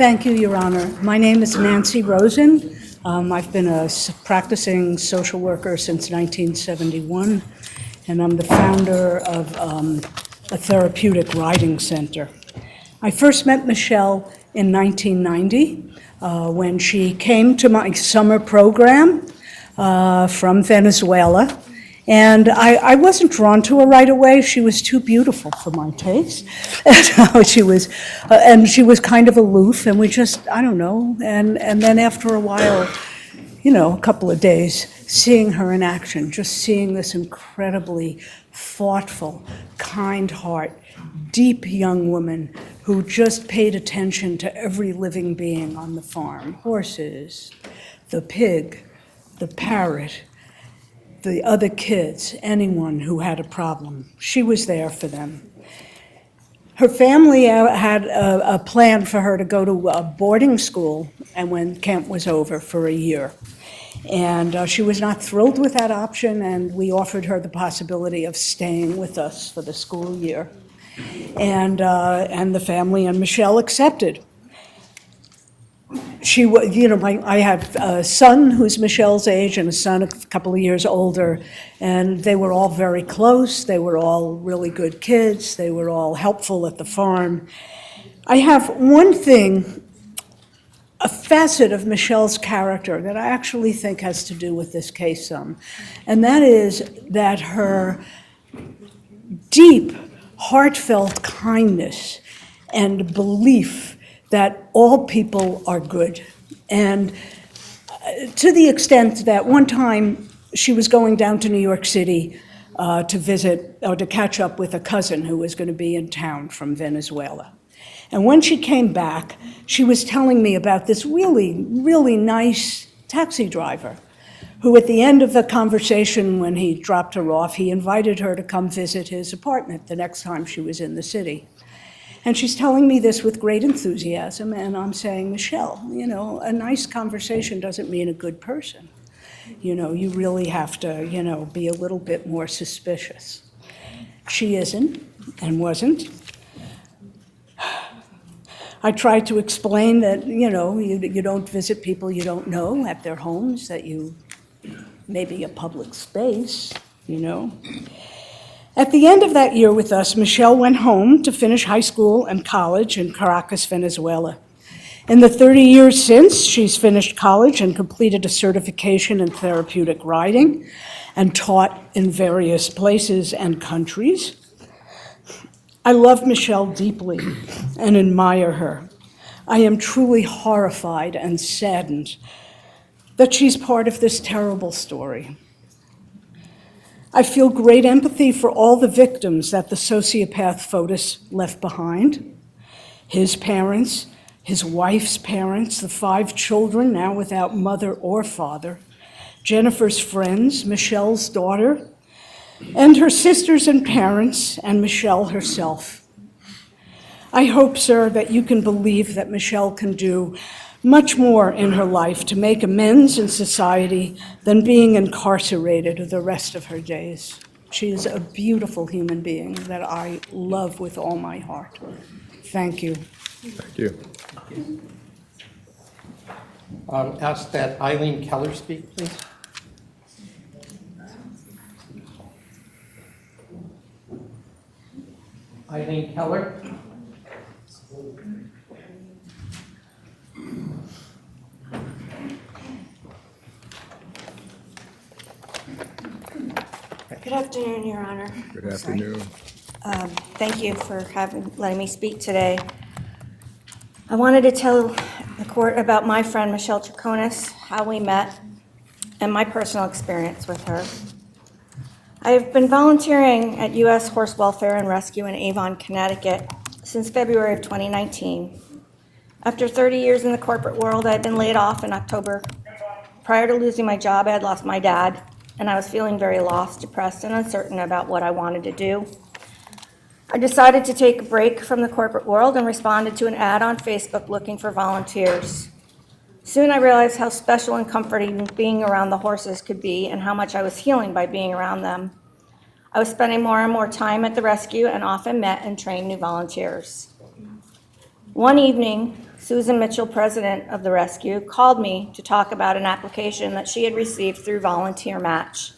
Thank you, Your Honor. My name is Nancy Rosen. I've been a practicing social worker since 1971, and I'm the founder of a therapeutic riding center. I first met Michelle in 1990 when she came to my summer program from Venezuela. And I wasn't drawn to her right away. She was too beautiful for my taste. And she was kind of aloof, and we just, I don't know. And then after a while, a couple of days, seeing her in action, just seeing this incredibly thoughtful, kind heart, deep young woman who just paid attention to every living being on the farm, horses, the pig, the parrot, the other kids, anyone who had a problem. She was there for them. Her family had a plan for her to go to a boarding school and when camp was over for a year. And she was not thrilled with that option, and we offered her the possibility of staying with us for the school year. And the family and Michelle accepted. I have a son who's Michelle's age and a son a couple of years older, and they were all very close. They were all really good kids. They were all helpful at the farm. I have one thing, a facet of Michelle's character that I actually think has to do with this case some, and that is that her deep, heartfelt kindness and belief that all people are good. And to the extent that one time she was going down to New York City to visit or to catch up with a cousin who was going to be in town from Venezuela. And when she came back, she was telling me about this really, really nice taxi driver who at the end of the conversation when he dropped her off, he invited her to come visit his apartment the next time she was in the city. And she's telling me this with great enthusiasm, and I'm saying, Michelle, a nice conversation doesn't mean a good person. You really have to, be a little bit more suspicious. She isn't and wasn't. I tried to explain that, you don't visit people you don't know at their homes, that you maybe a public space, At the end of that year with us, Michelle went home to finish high school and college in Caracas, Venezuela. In the 30 years since, she's finished college and completed a certification in therapeutic riding and taught in various places and countries. I love Michelle deeply and admire her. I am truly horrified and saddened that she's part of this terrible story. I feel great empathy for all the victims that the sociopath Fotis left behind. His parents, his wife's parents, the 5 children now without mother or father, Jennifer's friends, Michelle's daughter, and her sisters and parents, and Michelle herself. I hope, sir, that you can believe that Michelle can do much more in her life to make amends in society than being incarcerated the rest of her days. She is a beautiful human being that I love with all my heart. Thank you. Thank you. Ask that Eileen Keller speak, please. Eileen Keller. Good afternoon, Your Honor. Good afternoon. Thank you for letting me speak today. I wanted to tell the court about my friend Michelle Troconis, how we met, and my personal experience with her. I have been volunteering at U.S. Horse Welfare and Rescue in Avon, Connecticut since February of 2019. After 30 years in the corporate world, I had been laid off in October. Prior to losing my job, I had lost my dad, and I was feeling very lost, depressed, and uncertain about what I wanted to do. I decided to take a break from the corporate world and responded to an ad on Facebook looking for volunteers. Soon I realized how special and comforting being around the horses could be and how much I was healing by being around them. I was spending more and more time at the rescue and often met and trained new volunteers. One evening, Susan Mitchell, president of the rescue, called me to talk about an application that she had received through Volunteer Match.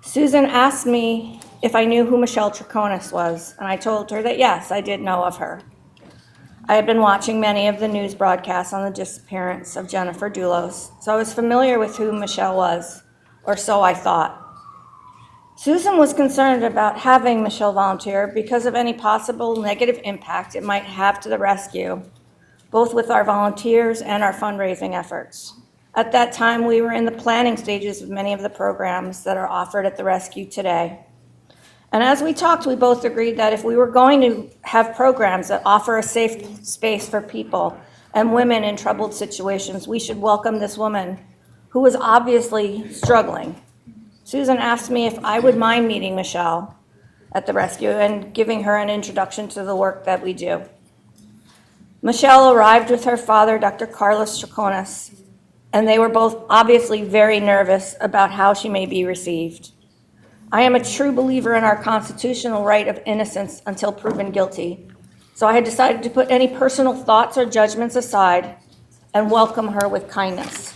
Susan asked me if I knew who Michelle Troconis was, and I told her that yes, I did know of her. I had been watching many of the news broadcasts on the disappearance of Jennifer Dulos, so I was familiar with who Michelle was, or so I thought. Susan was concerned about having Michelle volunteer because of any possible negative impact it might have to the rescue, both with our volunteers and our fundraising efforts. At that time, we were in the planning stages of many of the programs that are offered at the rescue today. And as we talked, we both agreed that if we were going to have programs that offer a safe space for people and women in troubled situations, we should welcome this woman who was obviously struggling. Susan asked me if I would mind meeting Michelle at the rescue and giving her an introduction to the work that we do. Michelle arrived with her father, Dr. Carlos Troconis, and they were both obviously very nervous about how she may be received. I am a true believer in our constitutional right of innocence until proven guilty, so I had decided to put any personal thoughts or judgments aside and welcome her with kindness.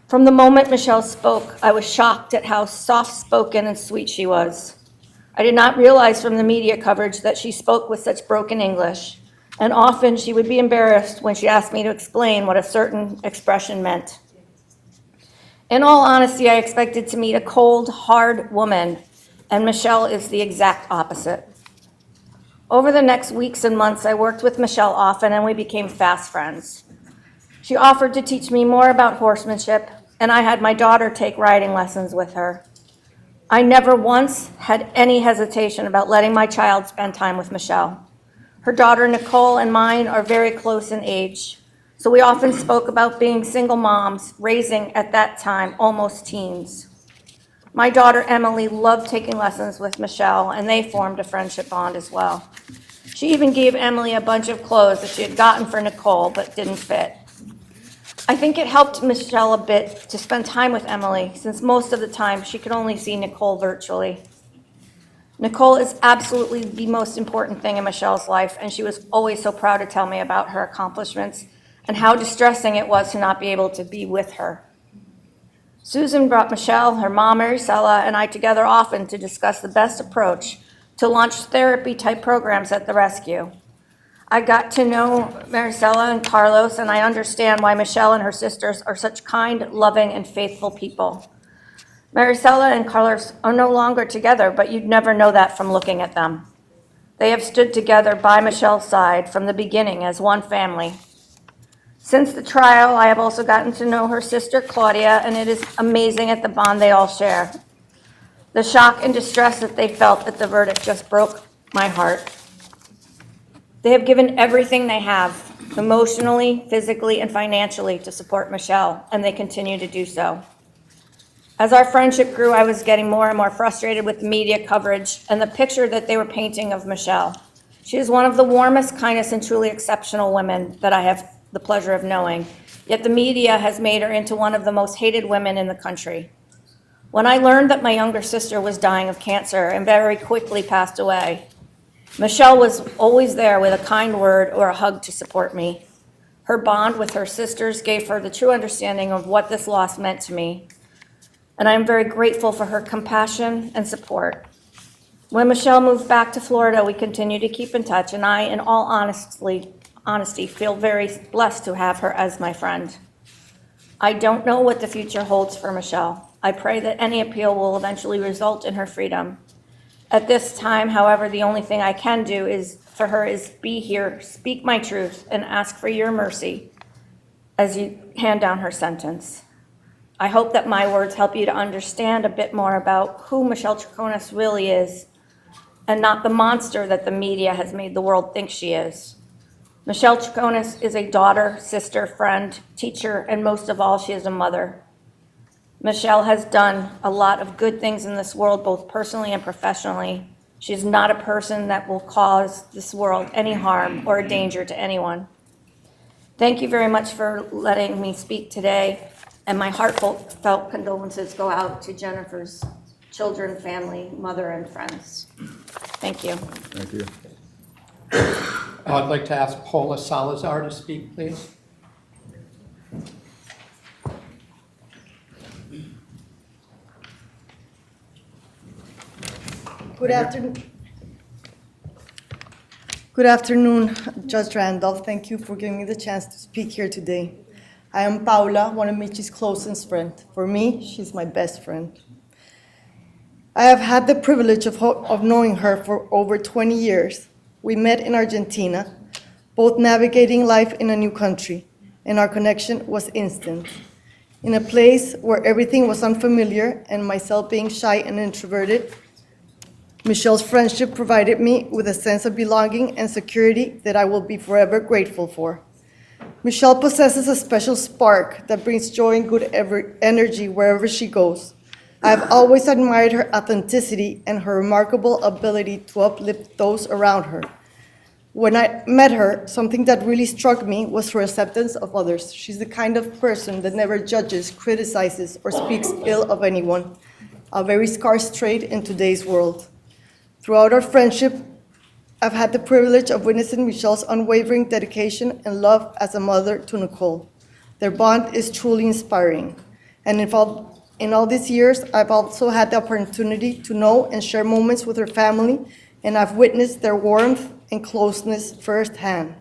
From the moment Michelle spoke, I was shocked at how soft-spoken and sweet she was. I did not realize from the media coverage that she spoke with such broken English, and often she would be embarrassed when she asked me to explain what a certain expression meant. In all honesty, I expected to meet a cold, hard woman, and Michelle is the exact opposite. Over the next weeks and months, I worked with Michelle often, and we became fast friends. She offered to teach me more about horsemanship, and I had my daughter take riding lessons with her. I never once had any hesitation about letting my child spend time with Michelle. Her daughter Nicole and mine are very close in age, so we often spoke about being single moms, raising at that time almost teens. My daughter Emily loved taking lessons with Michelle, and they formed a friendship bond as well. She even gave Emily a bunch of clothes that she had gotten for Nicole but didn't fit. I think it helped Michelle a bit to spend time with Emily, since most of the time she could only see Nicole virtually. Nicole is absolutely the most important thing in Michelle's life, and she was always so proud to tell me about her accomplishments and how distressing it was to not be able to be with her. Susan brought Michelle, her mom, Maricela, and I together often to discuss the best approach to launch therapy-type programs at the rescue. I got to know Maricela and Carlos, and I understand why Michelle and her sisters are such kind, loving, and faithful people. Maricela and Carlos are no longer together, but you'd never know that from looking at them. They have stood together by Michelle's side from the beginning as one family. Since the trial, I have also gotten to know her sister, Claudia, and it is amazing at the bond they all share. The shock and distress that they felt at the verdict just broke my heart. They have given everything they have, emotionally, physically, and financially, to support Michelle, and they continue to do so. As our friendship grew, I was getting more and more frustrated with the media coverage and the picture that they were painting of Michelle. She is one of the warmest, kindest, and truly exceptional women that I have the pleasure of knowing, yet the media has made her into one of the most hated women in the country. When I learned that my younger sister was dying of cancer and very quickly passed away, Michelle was always there with a kind word or a hug to support me. Her bond with her sisters gave her the true understanding of what this loss meant to me, and I am very grateful for her compassion and support. When Michelle moved back to Florida, we continue to keep in touch, and I, in all honesty, feel very blessed to have her as my friend. I don't know what the future holds for Michelle. I pray that any appeal will eventually result in her freedom. At this time, however, the only thing I can do is be here, speak my truth, and ask for your mercy as you hand down her sentence. I hope that my words help you to understand a bit more about who Michelle Troconis really is, and not the monster that the media has made the world think she is. Michelle Troconis is a daughter, sister, friend, teacher, and most of all, she is a mother. Michelle has done a lot of good things in this world, both personally and professionally. She is not a person that will cause this world any harm or a danger to anyone. Thank you very much for letting me speak today, and my heartfelt condolences go out to Jennifer's children, family, mother, and friends. Thank you. Thank you. I'd like to ask Paula Salazar to speak, please. Good afternoon. Good afternoon, Judge Randolph. Thank you for giving me the chance to speak here today. I am Paula, one of Michi's closest friends. For me, she's my best friend. I have had the privilege of knowing her for over 20 years. We met in Argentina, both navigating life in a new country, and our connection was instant. In a place where everything was unfamiliar and myself being shy and introverted, Michelle's friendship provided me with a sense of belonging and security that I will be forever grateful for. Michelle possesses a special spark that brings joy and good energy wherever she goes. I have always admired her authenticity and her remarkable ability to uplift those around her. When I met her, something that really struck me was her acceptance of others. She's the kind of person that never judges, criticizes, or speaks ill of anyone, a very scarce trait in today's world. Throughout our friendship, I've had the privilege of witnessing Michelle's unwavering dedication and love as a mother to Nicole. Their bond is truly inspiring. And in all these years, I've also had the opportunity to know and share moments with her family, and I've witnessed their warmth and closeness firsthand.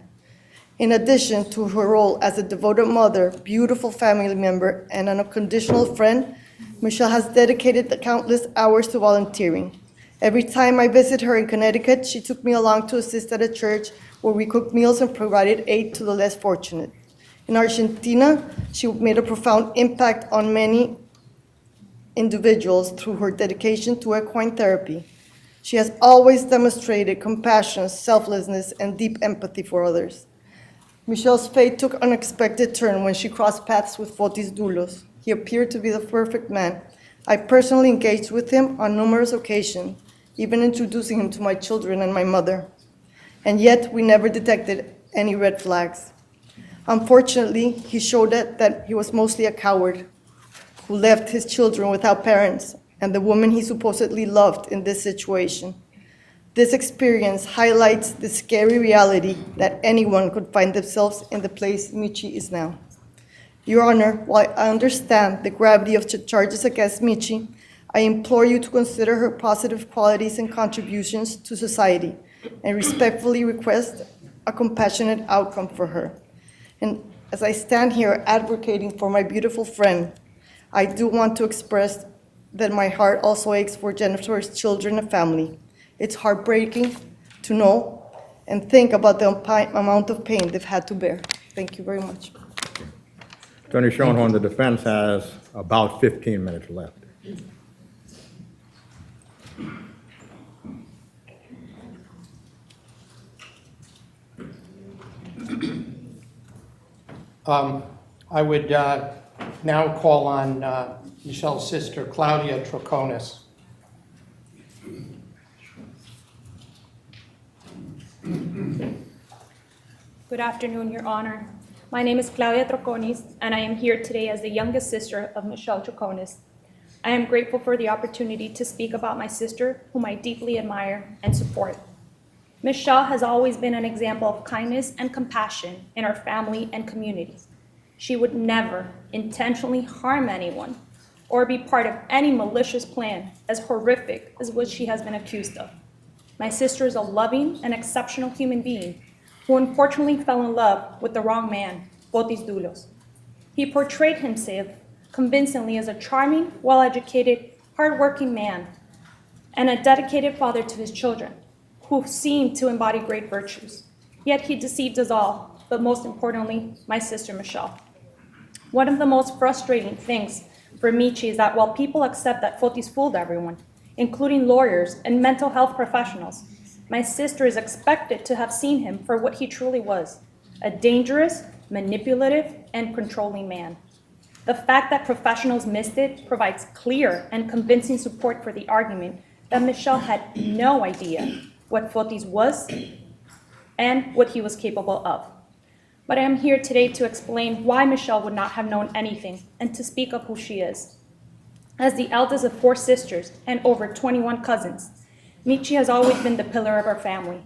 In addition to her role as a devoted mother, beautiful family member, and an unconditional friend, Michelle has dedicated countless hours to volunteering. Every time I visit her in Connecticut, she took me along to assist at a church where we cooked meals and provided aid to the less fortunate. In Argentina, she made a profound impact on many individuals through her dedication to equine therapy. She has always demonstrated compassion, selflessness, and deep empathy for others. Michelle's fate took an unexpected turn when she crossed paths with Fotis Dulos. He appeared to be the perfect man. I personally engaged with him on numerous occasions, even introducing him to my children and my mother. And yet, we never detected any red flags. Unfortunately, he showed that he was mostly a coward who left his children without parents and the woman he supposedly loved in this situation. This experience highlights the scary reality that anyone could find themselves in the place Michi is now. Your Honor, while I understand the gravity of the charges against Michi, I implore you to consider her positive qualities and contributions to society and respectfully request a compassionate outcome for her. And as I stand here advocating for my beautiful friend, I do want to express that my heart also aches for Jennifer's children and family. It's heartbreaking to know and think about the amount of pain they've had to bear. Thank you very much. Attorney Schoenhorn, the defense has about 15 minutes left. I would now call on Michelle's sister, Claudia Troconis. Good afternoon, Your Honor. My name is Claudia Troconis, and I am here today as the youngest sister of Michelle Troconis. I am grateful for the opportunity to speak about my sister, whom I deeply admire and support. Michelle has always been an example of kindness and compassion in our family and community. She would never intentionally harm anyone or be part of any malicious plan as horrific as what she has been accused of. My sister is a loving and exceptional human being who unfortunately fell in love with the wrong man, Fotis Dulos. He portrayed himself convincingly as a charming, well-educated, hardworking man and a dedicated father to his children, who seemed to embody great virtues. Yet he deceived us all, but most importantly, my sister Michelle. One of the most frustrating things for Michi is that while people accept that Fotis fooled everyone, including lawyers and mental health professionals, my sister is expected to have seen him for what he truly was, a dangerous, manipulative, and controlling man. The fact that professionals missed it provides clear and convincing support for the argument that Michelle had no idea what Fotis was and what he was capable of. But I am here today to explain why Michelle would not have known anything and to speak of who she is. As the eldest of 4 sisters and over 21 cousins, Michi has always been the pillar of our family.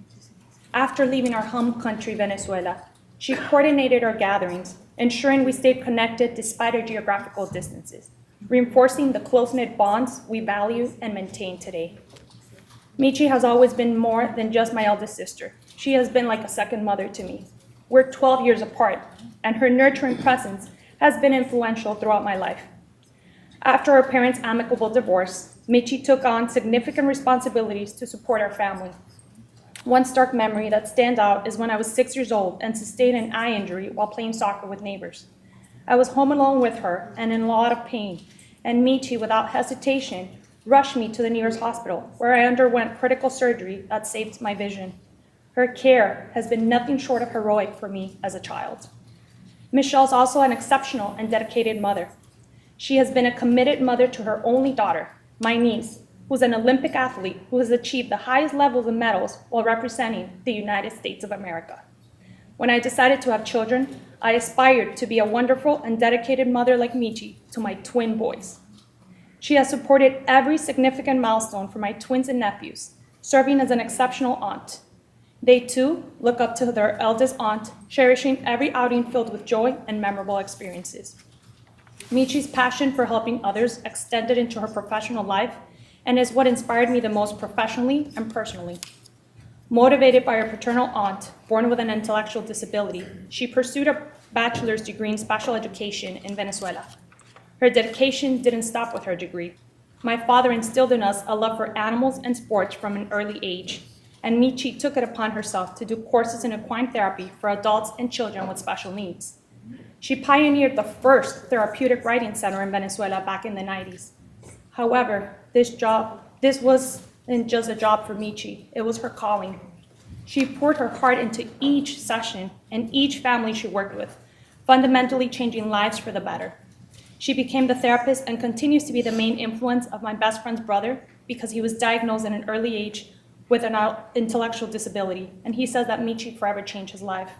After leaving our home country, Venezuela, she coordinated our gatherings, ensuring we stayed connected despite our geographical distances, reinforcing the close-knit bonds we value and maintain today. Michi has always been more than just my eldest sister. She has been like a second mother to me. We're 12 years apart, and her nurturing presence has been influential throughout my life. After our parents' amicable divorce, Michi took on significant responsibilities to support our family. One stark memory that stands out is when I was 6 years old and sustained an eye injury while playing soccer with neighbors. I was home alone with her and in a lot of pain, and Michi, without hesitation, rushed me to the nearest hospital, where I underwent critical surgery that saved my vision. Her care has been nothing short of heroic for me as a child. Michelle's also an exceptional and dedicated mother. She has been a committed mother to her only daughter, my niece, who's an Olympic athlete who has achieved the highest levels of medals while representing the United States of America. When I decided to have children, I aspired to be a wonderful and dedicated mother like Michi to my twin boys. She has supported every significant milestone for my twins and nephews, serving as an exceptional aunt. They too look up to their eldest aunt, cherishing every outing filled with joy and memorable experiences. Michi's passion for helping others extended into her professional life and is what inspired me the most professionally and personally. Motivated by her paternal aunt, born with an intellectual disability, she pursued a bachelor's degree in special education in Venezuela. Her dedication didn't stop with her degree. My father instilled in us a love for animals and sports from an early age, and Michi took it upon herself to do courses in equine therapy for adults and children with special needs. She pioneered the first therapeutic riding center in Venezuela back in the 90s. However, this wasn't just a job for Michi, it was her calling. She poured her heart into each session and each family she worked with, fundamentally changing lives for the better. She became the therapist and continues to be the main influence of my best friend's brother because he was diagnosed at an early age with an intellectual disability, and he says that Michi forever changed his life.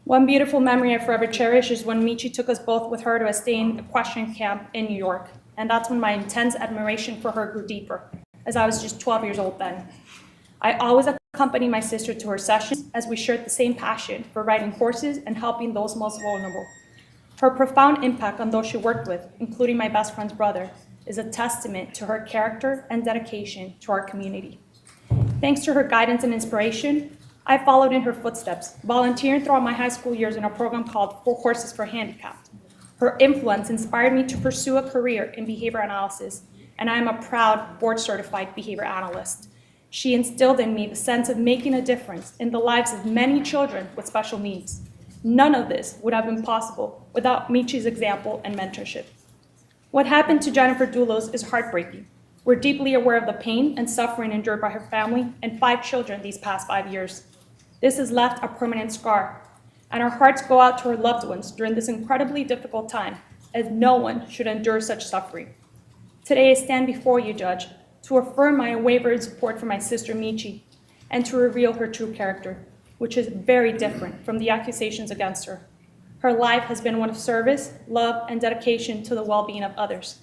One beautiful memory I forever cherish is when Michi took us both with her to a staying equestrian camp in New York, and that's when my intense admiration for her grew deeper, as I was just 12 years old then. I always accompanied my sister to her sessions as we shared the same passion for riding horses and helping those most vulnerable. Her profound impact on those she worked with, including my best friend's brother, is a testament to her character and dedication to our community. Thanks to her guidance and inspiration, I followed in her footsteps, volunteering throughout my high school years in a program called Horses for Handicapped. Her influence inspired me to pursue a career in behavior analysis, and I am a proud board-certified behavior analyst. She instilled in me the sense of making a difference in the lives of many children with special needs. None of this would have been possible without Michi's example and mentorship. What happened to Jennifer Dulos is heartbreaking. We're deeply aware of the pain and suffering endured by her family and 5 children these past 5 years. This has left a permanent scar, and our hearts go out to her loved ones during this incredibly difficult time, as no one should endure such suffering. Today I stand before you, Judge, to affirm my unwavering support for my sister Michi and to reveal her true character, which is very different from the accusations against her. Her life has been one of service, love, and dedication to the well-being of others.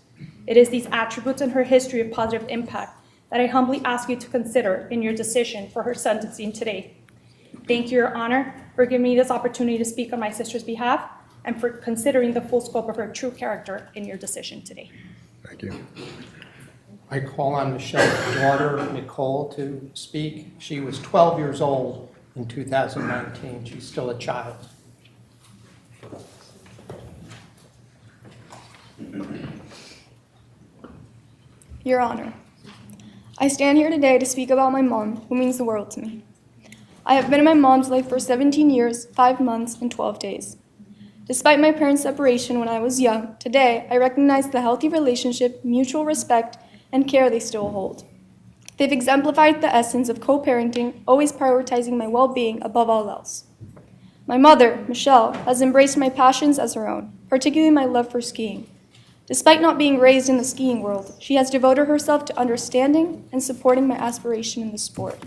It is these attributes and her history of positive impact that I humbly ask you to consider in your decision for her sentencing today. Thank you, Your Honor, for giving me this opportunity to speak on my sister's behalf and for considering the full scope of her true character in your decision today. Thank you. I call on Michelle's daughter, Nicole, to speak. She was 12 years old in 2019. She's still a child. Your Honor, I stand here today to speak about my mom, who means the world to me. I have been in my mom's life for 17 years, 5 months, and 12 days. Despite my parents' separation when I was young, today I recognize the healthy relationship, mutual respect, and care they still hold. They've exemplified the essence of co-parenting, always prioritizing my well-being above all else. My mother, Michelle, has embraced my passions as her own, particularly my love for skiing. Despite not being raised in the skiing world, she has devoted herself to understanding and supporting my aspiration in the sport.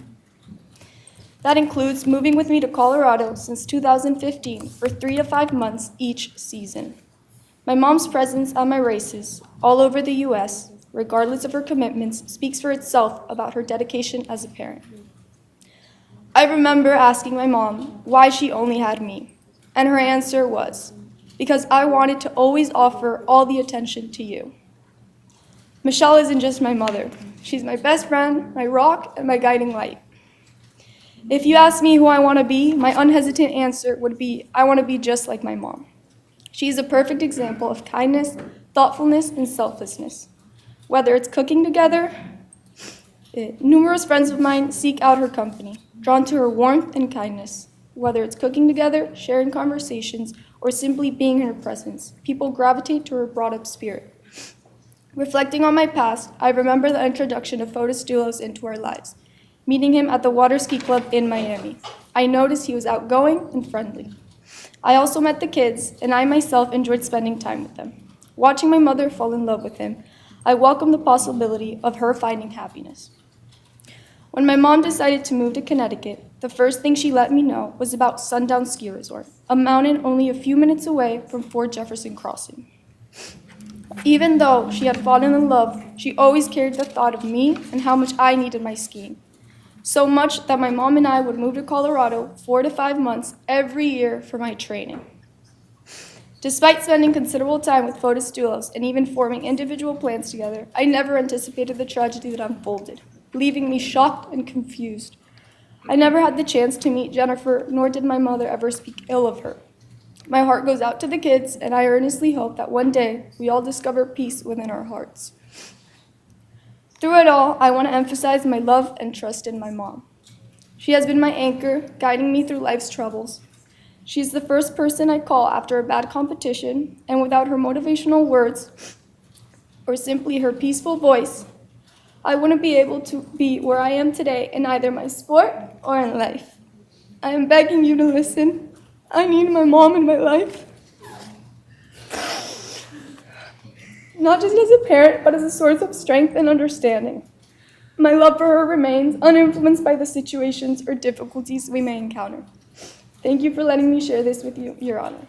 That includes moving with me to Colorado since 2015 for 3 to 5 months each season. My mom's presence at my races all over the U.S., regardless of her commitments, speaks for itself about her dedication as a parent. I remember asking my mom why she only had me, and her answer was, because I wanted to always offer all the attention to you. Michelle isn't just my mother. She's my best friend, my rock, and my guiding light. If you ask me who I want to be, my unhesitant answer would be, I want to be just like my mom. She is a perfect example of kindness, thoughtfulness, and selflessness. Whether it's cooking together, numerous friends of mine seek out her company, drawn to her warmth and kindness. Whether it's cooking together, sharing conversations, or simply being in her presence, people gravitate to her brought-up spirit. Reflecting on my past, I remember the introduction of Paula Dulos into our lives, meeting him at the water ski club in Miami. I noticed he was outgoing and friendly. I also met the kids, and I myself enjoyed spending time with them. Watching my mother fall in love with him, I welcomed the possibility of her finding happiness. When my mom decided to move to Connecticut, the first thing she let me know was about Sundown Ski Resort, a mountain only a few minutes away from Fort Jefferson Crossing. Even though she had fallen in love, she always carried the thought of me and how much I needed my skiing. So much that my mom and I would move to Colorado 4 to 5 months every year for my training. Despite spending considerable time with Paula Dulos and even forming individual plans together, I never anticipated the tragedy that unfolded, leaving me shocked and confused. I never had the chance to meet Jennifer, nor did my mother ever speak ill of her. My heart goes out to the kids, and I earnestly hope that one day we all discover peace within our hearts. Through it all, I want to emphasize my love and trust in my mom. She has been my anchor, guiding me through life's troubles. She's the first person I call after a bad competition, and without her motivational words or simply her peaceful voice, I wouldn't be able to be where I am today in either my sport or in life. I am begging you to listen. I need my mom in my life. Not just as a parent, but as a source of strength and understanding. My love for her remains uninfluenced by the situations or difficulties we may encounter. Thank you for letting me share this with you, Your Honor.